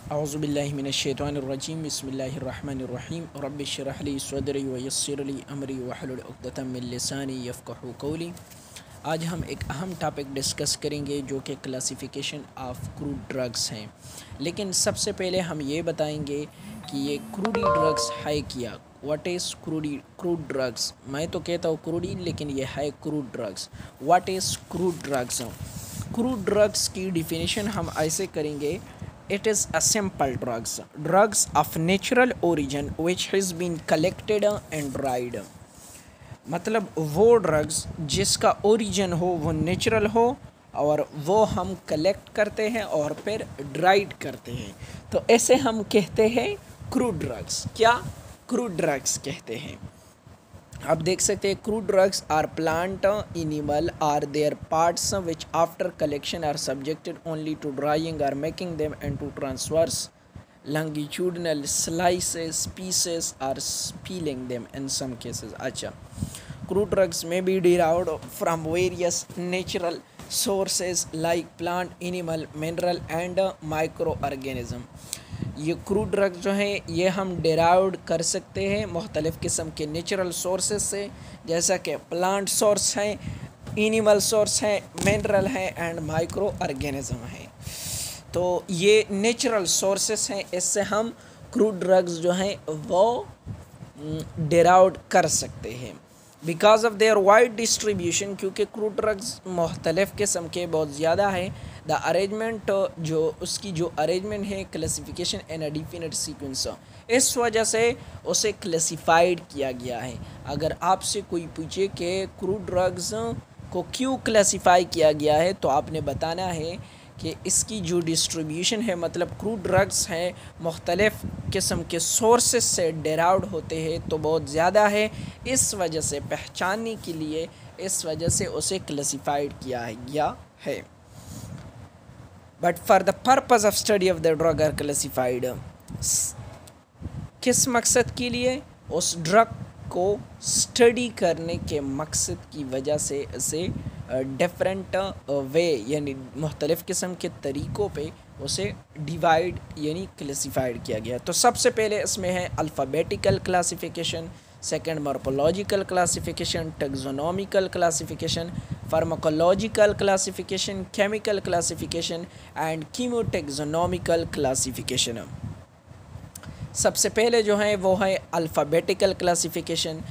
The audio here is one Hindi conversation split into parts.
औज़ुबिल्लाहि मिनश्शैतानिर्रजीम बिस्मिल्लाहिर्रहमानिर्रहीम रब्बि इश्रह ली सदरी व यस्सिर ली अमरी वहलुल उक़दतम मिन लिसानी यफ़क़हू क़ौली। आज हम एक अहम टॉपिक डिस्कस करेंगे जो कि क्लासिफ़िकेशन ऑफ क्रूड ड्रग्स हैं। लेकिन सबसे पहले हम ये बताएंगे कि ये क्रूडी ड्रग्स है क्या। What is crude drugs. मैं तो कहता हूँ क्रूडी, लेकिन ये है crude drugs. What is crude drugs. Crude drugs की डिफिनीशन हम ऐसे करेंगे, it is a simple drugs of natural origin which has been collected and dried। मतलब वो ड्रग्स जिसका ओरिजिन हो वो नेचुरल हो और वो हम कलेक्ट करते हैं और फिर ड्राइड करते हैं, तो ऐसे हम कहते हैं क्रूड ड्रग्स। क्या क्रूड ड्रग्स कहते हैं। आप देख सकते हैं crude drugs are plant animal or their parts which after collection are subjected only to drying or making them and to transverse longitudinal slices pieces or peeling them in some cases। अच्छा, crude drugs may be derived from various natural sources like plant, animal, mineral and microorganism। ये क्रूड ड्रग जो है ये हम डेराइव्ड कर सकते हैं मुख्तलिफ़ किस्म के नेचुरल सोर्सेज से, जैसा कि प्लांट सोर्स हैं, एनिमल सोर्स हैं, मिनरल हैं एंड माइक्रो ऑर्गेनिज्म हैं। तो ये नेचुरल सोर्सेस हैं, इससे हम क्रूड ड्रग्स जो हैं वो डेराइव्ड कर सकते हैं because of their wide distribution. क्योंकि क्रूड ड्रग्स मुख्तलिफ़ किस्म के बहुत ज़्यादा हैं। द अरेंजमेंट जो उसकी जो अरेंजमेंट है क्लासिफिकेशन इन अ डिफिनिट सीक्वेंस, इस वजह से उसे क्लासिफाइड किया गया है। अगर आपसे कोई पूछे कि क्रूड ड्रग्स को क्यों क्लासिफाई किया गया है, तो आपने बताना है कि इसकी जो डिस्ट्रीब्यूशन है, मतलब क्रूड ड्रग्स हैं मुख्तलिफ़ किस्म के सोर्सेस से डेराइव्ड होते हैं तो बहुत ज़्यादा है। इस वजह से पहचानने के लिए इस वजह से उसे क्लासिफाइड किया गया है। But for the purpose of study of the drug are classified, किस मकसद के लिए? उस ड्रग को स्टडी करने के मकसद की वजह से इसे डिफरेंट वे यानी मुख्तलिफ़ किस्म के तरीक़ों पे उसे डिवाइड यानी क्लासिफाइड किया गया। तो सबसे पहले इसमें है alphabetical classification, second morphological classification, taxonomical classification, pharmacological classification, chemical classification and chemotaxonomical classification. सबसे पहले जो है वो है अल्फ़ाबेटिकल क्लासिफिकेशन।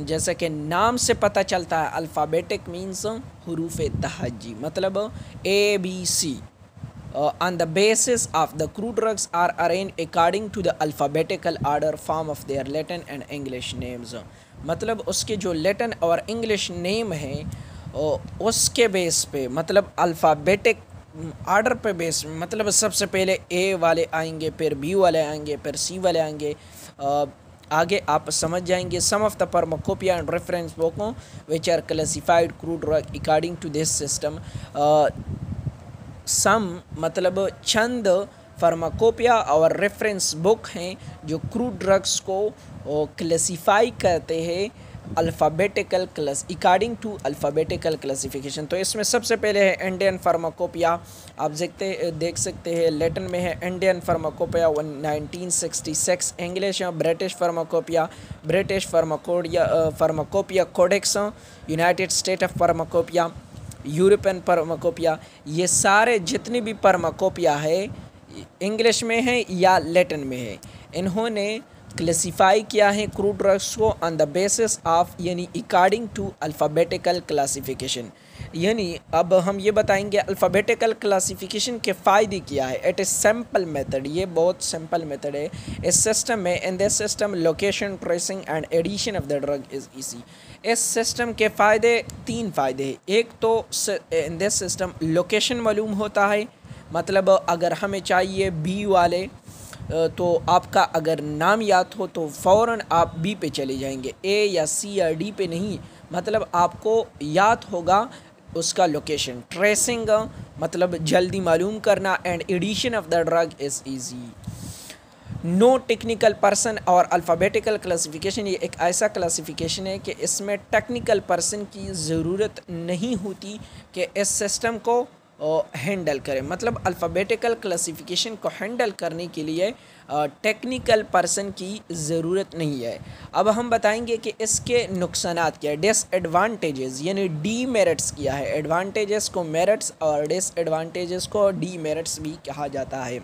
जैसा कि नाम से पता चलता है, अल्फ़ाबेटिक मीन्स हरूफ तहज्जी, मतलब ABC। on the basis of the crude drugs are arranged according to the alphabetical order form of their Latin and English names। मतलब उसके जो लैटिन और इंग्लिश नेम हैं उसके बेस पे, मतलब अल्फ़ाबेटिक आर्डर पे बेस, मतलब सबसे पहले ए वाले आएंगे, फिर बी वाले आएंगे, फिर सी वाले आएंगे। आगे आप समझ जाएंगे। Some of the pharmacopoeia and reference बुकों which are classified crude drug according to this system. Some मतलब चंद फार्माकोपिया और रेफरेंस बुक हैं जो क्रूड ड्रग्स को क्लासिफाई करते हैं alphabetical class according to alphabetical classification. तो इसमें सबसे पहले है इंडियन फार्माकोपिया। आप देख सकते हैं लैटिन में है इंडियन फार्माकोपिया 1966, इंग्लिश है British pharmacopoeia, British pharmacopoeia codex, United State of pharmacopoeia, European pharmacopoeia. ये सारे जितने भी फार्माकोपिया है इंग्लिश में है या लैटिन में है, इन्होंने क्लासिफाई किया है क्रूड ड्रग्स को ऑन द बेसिस ऑफ यानी अकॉर्डिंग टू अल्फ़ाबेटिकल क्लासिफिकेशन। यानी अब हम ये बताएंगे अल्फ़ाबेटिकल क्लासिफिकेशन के फ़ायदे क्या है। इट इज़ सिंपल मेथड, ये बहुत सिंपल मेथड है। इस सिस्टम में in this system location, tracing and addition of the drug is easy. इस सिस्टम के फ़ायदे, तीन फ़ायदे हैं। एक तो इन दिस सिस्टम लोकेशन मालूम होता है, मतलब अगर हमें चाहिए बी वाले, तो आपका अगर नाम याद हो तो फ़ौरन आप बी पे चले जाएंगे, ए या सी या डी पे नहीं, मतलब आपको याद होगा उसका लोकेशन। ट्रेसिंग मतलब जल्दी मालूम करना and addition of the drug is easy. No technical person और अल्फ़ाबेटिकल क्लासिफिकेशन ये एक ऐसा क्लासिफिकेशन है कि इसमें टेक्निकल पर्सन की ज़रूरत नहीं होती कि इस सिस्टम को हैंडल करें। मतलब अल्फ़ाबेटिकल क्लासिफिकेशन को हैंडल करने के लिए टेक्निकल पर्सन की ज़रूरत नहीं है। अब हम बताएंगे कि इसके नुकसानात क्या है, डिसएडवांटेजेस यानी डीमेरिट्स क्या है। एडवांटेजेस को मेरिट्स और डिसएडवांटेजेस को डीमेरिट्स भी कहा जाता है।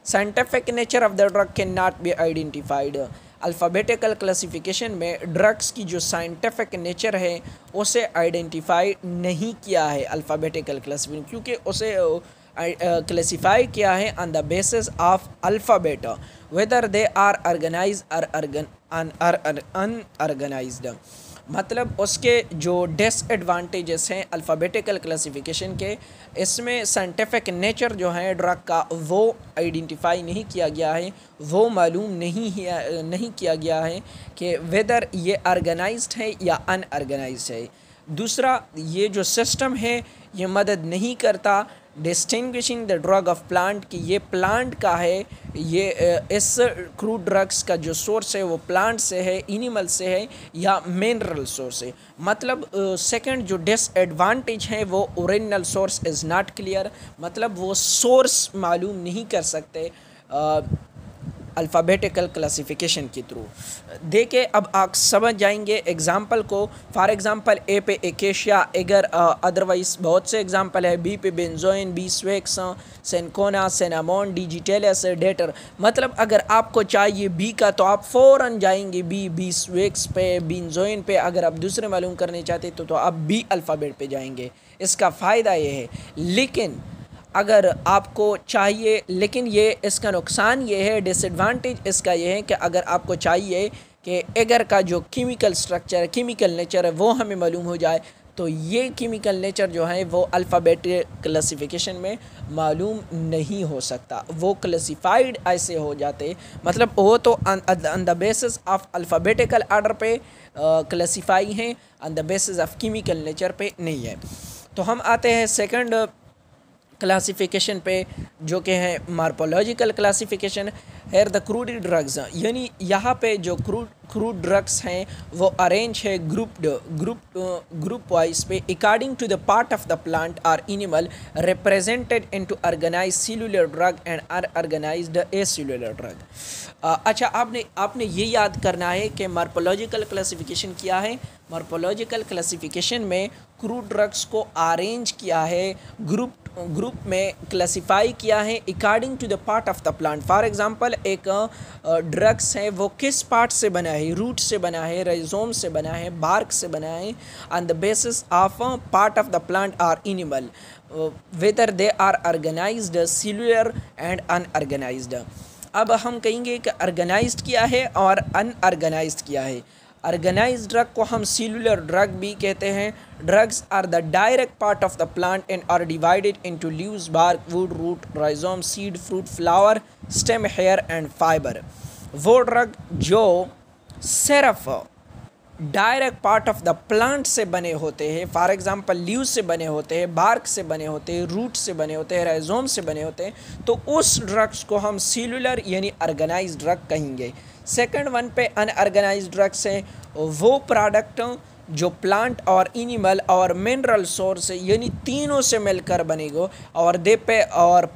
Scientific nature of the drug can not be identified. Alphabetical classification में ड्रग्स की जो साइंटिफिक नेचर है उसे आइडेंटिफाई नहीं किया है अल्फ़ाबेटिकल क्लासिफिकेशन, क्योंकि उसे क्लासिफाई किया है on the basis of alphabet whether they are organize और अनऑर्गेनाइज्ड। मतलब उसके जो डिसएडवांटेजेस हैं अल्फ़ाबेटिकल क्लासिफिकेशन के, इसमें साइंटिफिक नेचर जो है ड्रग का वो आइडेंटिफाई नहीं किया गया है, वो मालूम नहीं किया गया है कि वेदर ये ऑर्गेनाइज्ड है या अनऑर्गेनाइज्ड है। दूसरा, ये जो सिस्टम है ये मदद नहीं करता distinguishing the drug of plant कि ये प्लांट का है, ये इस क्रूड ड्रग्स का जो सोर्स है वो प्लांट से है, एनिमल से है या मिनरल सोर्स है। मतलब सेकंड जो डिसएडवांटेज है वो original source is not clear, मतलब वो सोर्स मालूम नहीं कर सकते अल्फ़ाबेटिकल क्लासिफिकेशन के थ्रू। देखे अब आप समझ जाएंगे एग्ज़ाम्पल को। फॉर एग्ज़ाम्पल ए पे एकेशिया, अगर अदरवाइज़ बहुत से एग्ज़ाम्पल है। बी पे बेंजोइन, बी स्वेक्स, सेनकोना, सेनामोन, डिजिटेलस, डेटर। मतलब अगर आपको चाहिए बी का तो आप फ़ौरन जाएंगे बी स्वेक्स पे, बेंजोइन पे। अगर आप दूसरे मालूम करने चाहते तो आप बी अल्फ़ाबेट पे जाएंगे। इसका फ़ायदा ये है। लेकिन अगर आपको चाहिए, लेकिन ये इसका नुकसान ये है, डिसएडवांटेज इसका ये है कि अगर आपको चाहिए कि एगर का जो केमिकल स्ट्रक्चर, केमिकल नेचर है वो हमें मालूम हो जाए, तो ये केमिकल नेचर जो है वो अल्फ़ाबेटिक क्लासिफिकेशन में मालूम नहीं हो सकता। वो क्लासिफाइड ऐसे हो जाते, मतलब वो तो on the basis of alphabetical order पे क्लासिफाई हैं, on the basis of chemical nature पे नहीं है। तो हम आते हैं सेकंड क्लासिफिकेशन पे, जो कि है morphological classification. Here the crude drugs, यानी यहाँ पे जो क्रूड ड्रग्स हैं वो अरेंज है ग्रुप वाइज पे according to the part of the plant और animal represented into organised cellular drug and unorganised acellular drug. अच्छा, आपने ये याद करना है कि मार्पोलॉजिकल क्लासिफिकेशन क्या है। मार्पोलॉजिकल क्लासिफिकेशन में क्रूड ड्रग्स को अरेंज किया है, ग्रुप में क्लासिफाई किया है according to the part of the plant. For example एक ड्रग्स है वो किस पार्ट से बना है, रूट से बना है, राइजोम से बना है, बार्क से बना है, on the basis of part of the plant और animal whether they are organised cellular and unorganised. अब हम कहेंगे कि ऑर्गेनाइज्ड क्या है और अनऑर्गेनाइज्ड क्या है। ऑर्गेनाइज्ड ड्रग को हम सेलुलर ड्रग भी कहते हैं। Drugs are the direct part of the plant and are divided into leaves, bark, wood, root, rhizome, seed, fruit, flower, stem, hair and fibre. वो ड्रग जो सिर्फ direct part of the plant से बने होते हैं, फॉर एग्जांपल लीव से बने होते हैं, बार्क से बने होते हैं, रूट से बने होते हैं, राइजोम से बने होते हैं, तो उस ड्रग्स को हम सेलुलर यानी ऑर्गेनाइज्ड ड्रग कहेंगे। सेकंड वन पे अनऑर्गेनाइज्ड ड्रग्स हैं, वो प्रोडक्ट जो प्लांट और एनिमल और मिनरल सोर्स यानी तीनों से मिलकर बनेगा और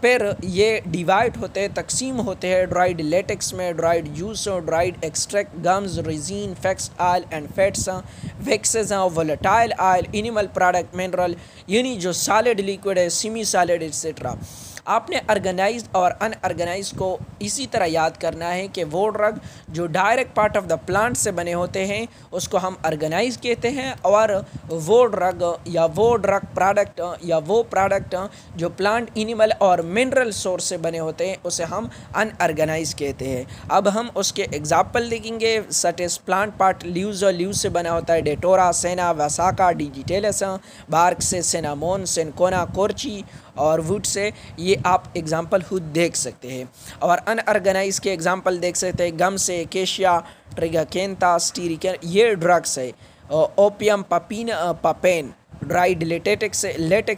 फिर ये डिवाइड होते हैं, तकसीम होते हैं ड्राइड लेटेक्स में, dried juice, dried extract, gums, resin, fax oil and fats, waxes, volatile oil, animal product, mineral यानी जो सॉलिड, लिक्विड है, सेमी सॉलिड एक्सेट्रा। आपने ऑर्गेनाइज्ड और अनऑर्गेनाइज्ड को इसी तरह याद करना है कि वो ड्रग जो direct part of the plant से बने होते हैं उसको हम ऑर्गेनाइज कहते हैं, और वो ड्रग या वो ड्रग प्रोडक्ट या वो प्रोडक्ट जो प्लांट, एनिमल और मिनरल सोर्स से बने होते हैं उसे हम अनऑर्गेनाइज कहते हैं। अब हम उसके एग्जाम्पल देखेंगे। Such as plant part, leaf से बना होता है डेटोरा, सेना, वसाका, डिजिटेलस, बार्क से सिनामोन, सेनकोना, कोर्ची, और वुड से। ये आप एग्जाम्पल खुद देख सकते हैं। और अनऑर्गेनाइज के एग्जाम्पल देख सकते हैं, गम से एकेशिया, ट्रिगाकेंथा, स्टीरिकन, ये ड्रग्स है। ओपियम, पपेन ड्राइड लेटेक्स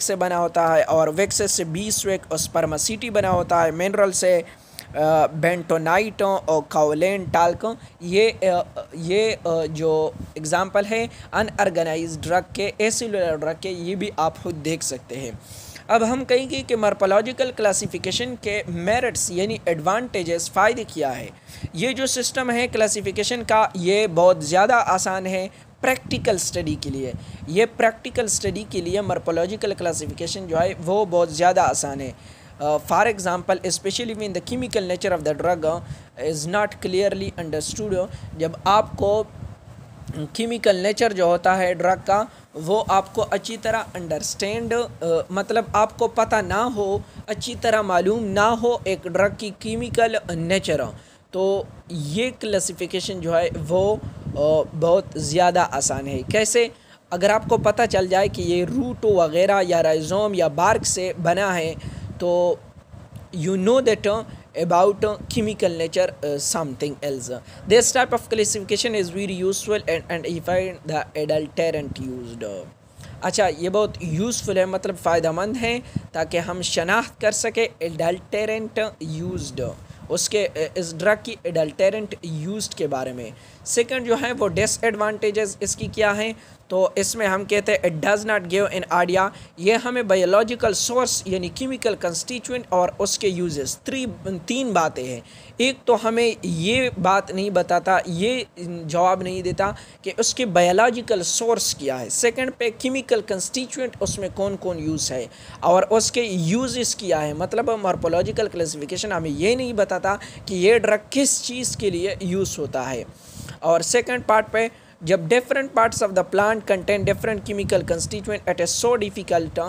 से बना होता है, और वेक्सेस से बीसवेक और स्पर्मासिटी बना होता है, मिनरल से बेंटोनाइट और काओलेन, टाल्क। ये जो एग्जाम्पल है अनऑर्गेनाइज ड्रग के, एसेलुलर ड्रग के, ये भी आप खुद देख सकते हैं। अब हम कहेंगे कि मॉर्फोलॉजिकल क्लासिफिकेशन के मेरिट्स यानी एडवांटेजेस, फ़ायदे क्या है। ये जो सिस्टम है क्लासिफिकेशन का, ये बहुत ज़्यादा आसान है प्रैक्टिकल स्टडी के लिए। ये प्रैक्टिकल स्टडी के लिए मॉर्फोलॉजिकल क्लासिफिकेशन जो है वो बहुत ज़्यादा आसान है। For example specially when the chemical nature of the drug is not clearly understood, जब आपको केमिकल नेचर जो होता है ड्रग का वो आपको अच्छी तरह अंडरस्टैंड मतलब आपको पता ना हो, अच्छी तरह मालूम ना हो एक ड्रग की केमिकल नेचर, तो ये क्लासिफिकेशन जो है वो बहुत ज़्यादा आसान है। कैसे? अगर आपको पता चल जाए कि ये रूट वगैरह या राइजोम या बार्क से बना है, तो you know that about chemical nature something else. This type of classification is very useful and if find the adulterant used. अच्छा, ये बहुत यूज़फुल है, मतलब फ़ायदेमंद है ताकि हम शनाख्त कर सके एडल्टेरेंट यूज्ड, उसके इस ड्रग की एडल्टेरेंट यूज्ड के बारे में। सेकंड जो है वो डिसएडवांटेजेस इसकी क्या हैं, तो इसमें हम कहते हैं it does not give an idea, ये हमें बायोलॉजिकल सोर्स यानी केमिकल कंस्टिट्यूएंट और उसके यूजेस, तीन बातें हैं। एक तो हमें ये बात नहीं बताता, ये जवाब नहीं देता कि उसके बायोलॉजिकल सोर्स क्या है। सेकंड पे केमिकल कंस्टिट्यूएंट उसमें कौन कौन यूज़ है और उसके यूजेस क्या है, मतलब मॉर्फोलॉजिकल क्लासिफिकेशन हमें ये नहीं बताता कि ये ड्रग किस चीज़ के लिए यूज़ होता है। और सेकंड पार्ट पे, जब different parts of the plant contain different chemical constituent, it is so difficult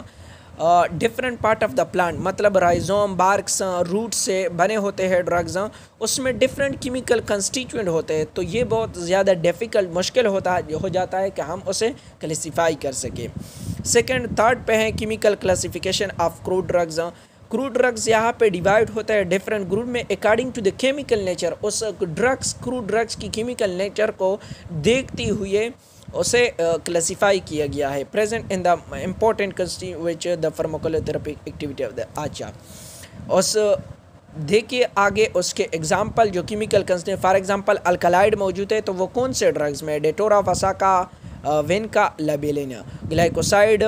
different part of the plant, मतलब राइजोम, बार्क्स, रूट से बने होते हैं ड्रग्स, उसमें डिफरेंट केमिकल कंस्टिट्यूएंट होते हैं, तो ये बहुत ज़्यादा डिफ़िकल्ट मुश्किल हो जाता है कि हम उसे क्लासीफाई कर सकें। सेकंड थर्ड पे है chemical classification of crude drugs. Crude drugs यहाँ पे डिवाइड होता है डिफरेंट ग्रुप में according to the chemical nature, उस ड्रग्स क्रूड ड्रग्स की केमिकल नेचर को देखते हुए उसे क्लासीफाई किया गया है। Present in the important constituent the pharmacotherapy activity of the आचा। उस देखिए आगे उसके एग्जांपल जो chemical constituent, for example alkaloid मौजूद है, तो वो कौन से ड्रग्स में, डेटोरा, वसाका, वेनका, लाबेलिना, ग्लाइकोसाइड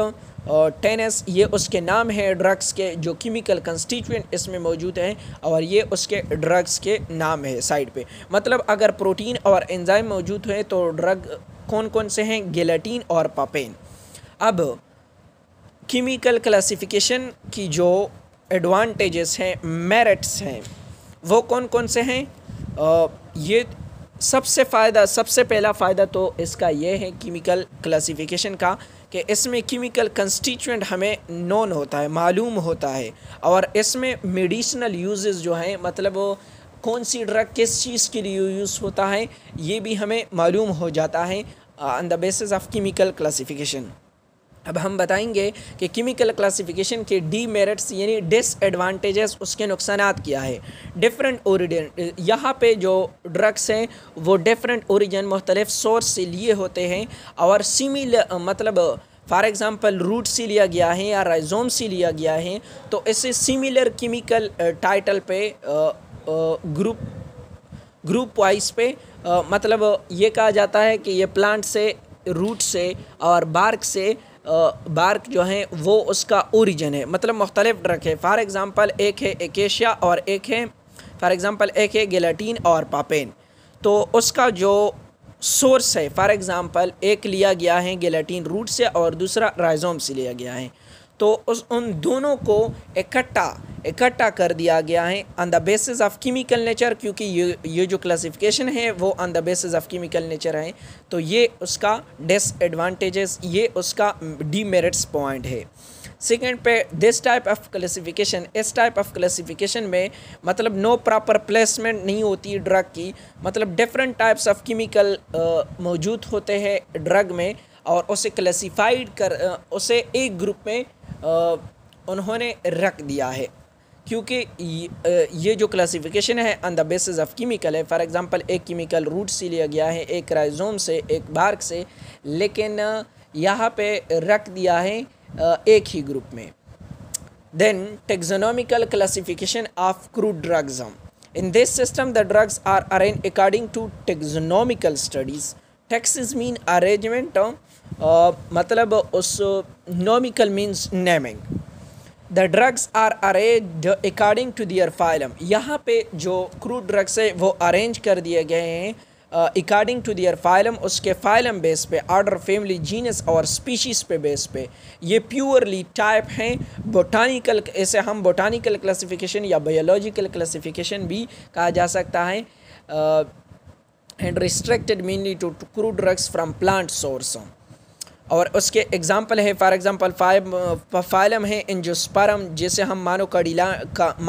और टेनस, ये उसके नाम है ड्रग्स के जो केमिकल कंस्टिट्यूएंट इसमें मौजूद हैं और ये उसके ड्रग्स के नाम है साइड पे। मतलब अगर प्रोटीन और एंजाइम मौजूद हैं तो ड्रग कौन कौन से हैं, गेलेटिन और पापेन। अब केमिकल क्लासिफिकेशन की जो एडवांटेजेस हैं, मेरिट्स हैं, वो कौन कौन से हैं। ये सबसे पहला फ़ायदा तो इसका ये है केमिकल क्लासिफिकेशन का कि इसमें केमिकल कंस्टिट्यूएंट हमें नोन होता है, मालूम होता है, और इसमें मेडिसिनल यूजेस जो हैं, मतलब वो कौन सी ड्रग किस चीज़ के लिए यूज़ होता है, ये भी हमें मालूम हो जाता है on the basis of chemical classification. अब हम बताएंगे कि केमिकल क्लासिफिकेशन के डीमेरिट्स यानी डिसएडवांटेजेस, उसके नुकसानात क्या है। डिफरेंट ओरिजिन, यहाँ पे जो ड्रग्स हैं वो डिफरेंट ओरिजिन, मुख्तलिफ सोर्स से लिए होते हैं और सिमिलर, मतलब फॉर एग्ज़ाम्पल रूट से लिया गया है या राइजोम से लिया गया है, तो इससे सिमिलर केमिकल टाइटल पे ग्रुप वाइज पे मतलब ये कहा जाता है कि ये प्लांट से, रूट से और बार्क से, बार्क जो है वो उसका ओरिजिन है, मतलब मुख्तलिफ ड्रग है। फॉर एग्ज़ाम्पल एक है एकेशिया और एक है गेलेटिन और पापेन, तो उसका जो सोर्स है, फॉर एग्ज़ाम्पल एक लिया गया है गेलेटिन रूट से और दूसरा राइजोम से लिया गया है, तो उन दोनों को इकट्ठा कर दिया गया है on the basis of chemical nature, क्योंकि ये जो क्लासिफिकेशन है वो on the basis of chemical nature है, तो ये उसका डिसएडवांटेजेस, ये उसका डीमेरिट्स पॉइंट है। सेकेंड पे दिस टाइप ऑफ क्लासिफिकेशन, इस टाइप ऑफ क्लासिफिकेशन में मतलब नो प्रॉपर प्लेसमेंट नहीं होती ड्रग की, मतलब डिफरेंट टाइप्स ऑफ केमिकल मौजूद होते हैं ड्रग में और उसे क्लासिफाइड कर उसे एक ग्रुप में उन्होंने रख दिया है, क्योंकि ये जो क्लासिफिकेशन है on the basis of chemical है। फॉर एग्जांपल एक केमिकल रूट से लिया गया है, एक राइजोम से, एक बार्क से, लेकिन यहाँ पे रख दिया है एक ही ग्रुप में। Then taxonomical classification of crude drugs. In this system the drugs are arrange according to taxonomical studies. Taxis mean arrangement, मतलब उस नॉमिकल means naming. The drugs are arranged according to their phylum. यहाँ पे जो क्रूड ड्रग्स है वो अरेंज कर दिए गए हैं अकॉर्डिंग टू दियर फाइलम, उसके फाइलम बेस पे, ऑर्डर, फैमिली, जीनस और स्पीशीज़ पे बेस पे। ये प्योरली टाइप हैं बोटानिकल, इसे हम बोटानिकल क्लासिफिकेशन या बायोलॉजिकल क्लासिफिकेशन भी कहा जा सकता है। And restricted mainly to crude drugs from plant source. और उसके एग्जांपल है, फॉर एग्जांपल फाइलम है एंजियोस्पर्म, जिसे हम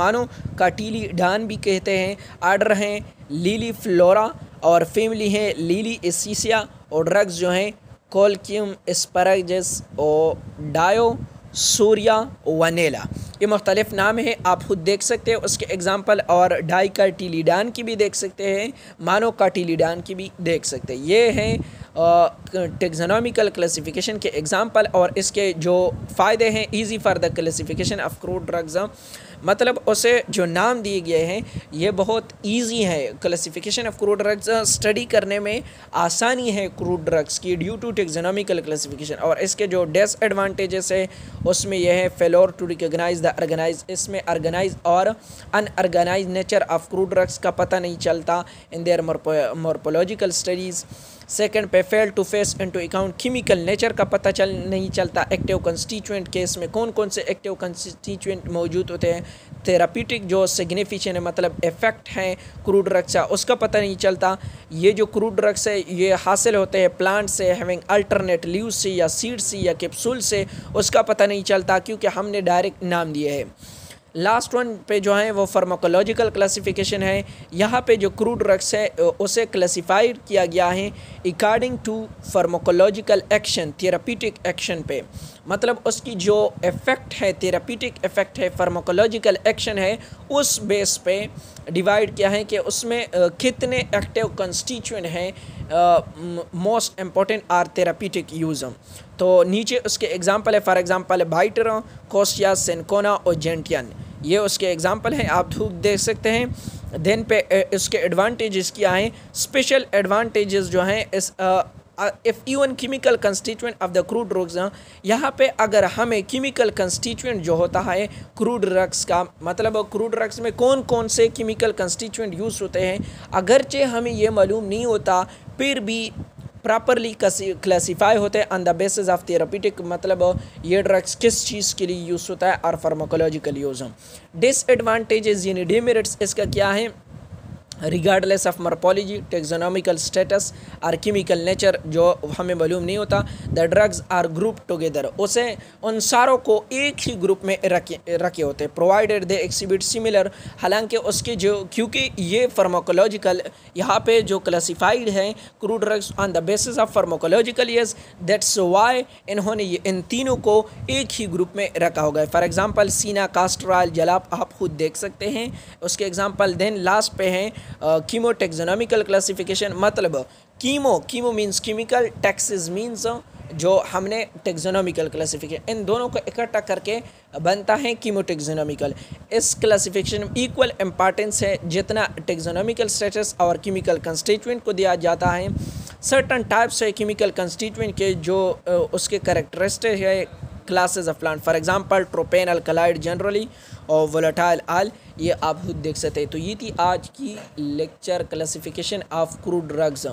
मोनोकाटिलिडान भी कहते हैं। ऑर्डर हैं लिली फ्लोरा और फैमिली है लिली एसिसिया। और ड्रग्स जो हैं कोलक्यूम, एस्पैरागस और डायोसूरिया वनेला, ये मुख्तलिफ नाम है, आप खुद देख सकते हैं उसके एग्जांपल। और डाइकाटिलिडान की भी देख सकते हैं, मोनोकाटिलिडान की भी देख सकते हैं। ये हैं टेक्सोनॉमिकल क्लासिफिकेशन के एग्जांपल। और इसके जो फ़ायदे हैं, easy for the classification of crude drugs, मतलब उसे जो नाम दिए गए हैं ये बहुत इजी है। Classification of crude drugs study करने में आसानी है क्रूड ड्रग्स की ड्यू टू टेक्सोनॉमिकल क्लासिफिकेशन। और इसके जो डिसएडवांटेजेस है उसमें यह है failure to recognise the organise, इसमें ऑर्गेनाइज और unorganised nature of crude drugs का पता नहीं चलता in their morphological studies. Second पे fail to face into account chemical nature का पता नहीं चलता। एक्टिव कंस्टिट्यूएंट केस में कौन कौन से एक्टिव कंस्टिट्यूएंट मौजूद होते हैं। थेरापीटिक जो सिग्निफिकेशन है, मतलब इफ़ेक्ट हैं क्रूड ड्रग्स का, उसका पता नहीं चलता। ये जो क्रूड ड्रग्स है ये हासिल होते हैं प्लांट से, हैविंग अल्टरनेट लीव्स से या सीड से या कैप्सूल से, उसका पता नहीं चलता क्योंकि हमने डायरेक्ट नाम दिए है। लास्ट वन पे जो है वो फार्माकोलॉजिकल क्लासिफिकेशन है। यहाँ पे जो क्रूड ड्रग्स है उसे क्लासिफाइड किया गया है according to pharmacological action, therapeutic action पे, मतलब उसकी जो इफ़ेक्ट है, थेरापीटिक इफ़ेक्ट है, फार्माकोलॉजिकल एक्शन है, उस बेस पे डिवाइड किया है कि उसमें कितने एक्टिव कंस्टिट्यूएंट हैं most important are therapeutic use. तो नीचे उसके एग्जांपल है, फॉर एग्जांपल बाइटरो, कोस्टिया, सेनकोना और जेंटियन, ये उसके एग्जांपल हैं, आप धूप देख सकते हैं। देन पे इसके एडवांटेजेस क्या हैं। स्पेशल एडवांटेजेस जो हैं इस if even chemical constituent of the crude drugs, यहाँ पे अगर हमें केमिकल कंस्टिट्यूएंट जो होता है क्रूड ड्रग्स का, मतलब क्रूड ड्रग्स में कौन कौन से केमिकल कंस्टिट्यूएंट यूज़ होते हैं, अगरचे हमें ये मालूम नहीं होता फिर भी प्रॉपरली क्लासीफाई होते हैं on the basis of therapeutic, मतलब ये ड्रग्स किस चीज़ के लिए यूज़ होता है और फार्माकोलॉजिकल यूज़। डिसएडवांटेजेस यानी डिमेरिट्स इसका क्या है। Regardless of morphology, taxonomical status और केमिकल नेचर जो हमें मालूम नहीं होता, the drugs are group together, उसे उन सारों को एक ही ग्रुप में रखे होते हैं। प्रोवाइडेड दे एक्सिबिट सिमिलर, हालांकि उसके जो, क्योंकि ये फार्माकोलॉजिकल यहाँ पे जो क्लासिफाइड है crude drugs on the basis of pharmacological yes, that's why इन्होंने ये इन तीनों को एक ही ग्रुप में रखा होगा। फॉर एग्जांपल सीना, कास्टर ऑयल, जलाब, आप खुद देख सकते हैं उसके एग्जांपल। देन लास्ट पे हैं कीमो टेक्सोनॉमिकल क्लासिफिकेशन, मतलब chemo means chemical, taxes means जो हमने टेक्सोनॉमिकल क्लासिफिकेशन, इन दोनों को इकट्ठा करके बनता है कीमो टेक्सोनॉमिकल। इस क्लासिफिकेशन में इक्वल इम्पॉर्टेंस है जितना टेक्सोनॉमिकल स्टेटस और केमिकल कंस्टिट्यूएंट को दिया जाता है। सर्टन टाइप्स है केमिकल कंस्टिट्यूएंट के जो उसके कैरेक्टरिस्टिक है classes of plant, for example tropane alkaloid generally और वोलेटाइल ऑयल, ये आप खुद देख सकते हैं। तो ये थी आज की lecture classification of crude drugs.